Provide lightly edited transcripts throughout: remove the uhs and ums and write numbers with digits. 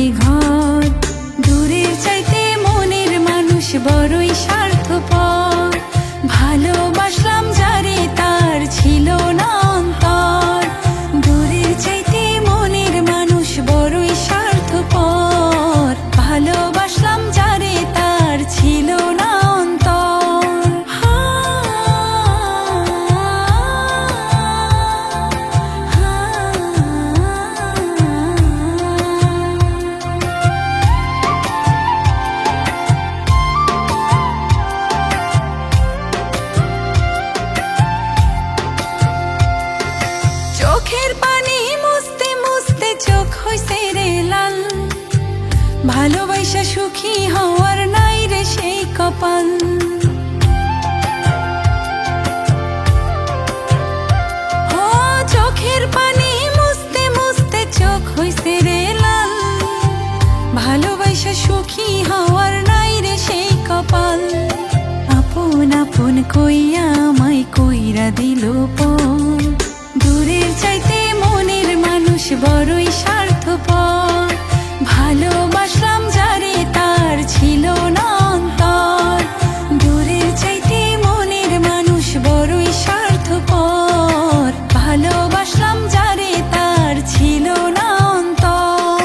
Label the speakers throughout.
Speaker 1: পড়ে ঘর। দূরের চাইতে মনের মানুষ বড়ই স্বার্থপর। ভালোবাসলাম যারে তার ছিল না অন্তর। দূরের চাইতে মনের মানুষ বড়ই স্বার্থপর। ভালোবাসলাম যারে তার ছিল না অন্তর। চোখের পানি মুছতে মুছতে চোখ হইছে রে লাল। ভালোবাসা সুখী হওয়ার নাই রে সেই কপাল। ও চোখের পানি মুছতে মুছতে চোখ হইছে রে লাল। ভালোবাসা সুখী হওয়ার নাই রে সেই কপাল। আপন আপন কইয়া আমায় কইরা দিল পর। দূরের চাইতে মনের মানুষ বড়ই স্বার্থপর। ভালোবাসলাম যারে তার ছিল না অন্তর। দূরের চাইতে মনের মানুষ বড়ই স্বার্থপর। ভালোবাসলাম যারে তার ছিল না অন্তর।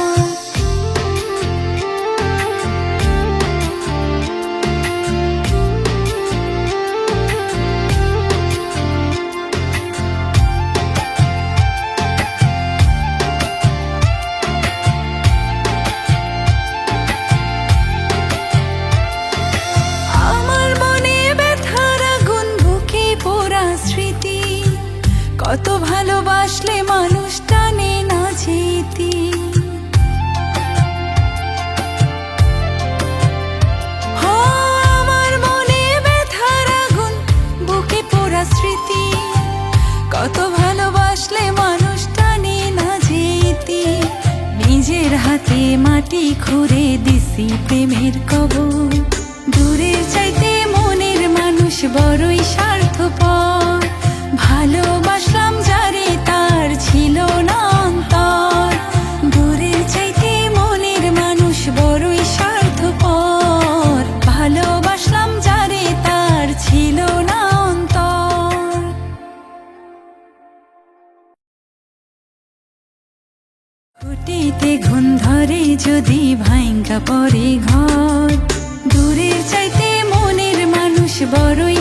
Speaker 1: কত ভালোবাসলে মানুষ টানে না যেতে। আমার মনে ব্যথার আগুন বুকে পোড়া স্মৃতি। কত ভালোবাসলে মানুষ টানে না যেতে। নিজের হাতে মাটি খুঁড়ে দিছি প্রেমের কবর। দূরের চাইতে মনের মানুষ বড়ই স্বার্থপর। ভালোবাসলাম যারে তার ছিল না অন্তর। দূরের চাইতে মনের মানুষ বড়ই স্বার্থপর। ভালোবাসলাম যারে তার ছিল না অন্তর। খুঁটিতে ঘুণ ধরে যদি ভাঙ্গা পড়ে ঘর। দূরের চাইতে মনের মানুষ বড়ই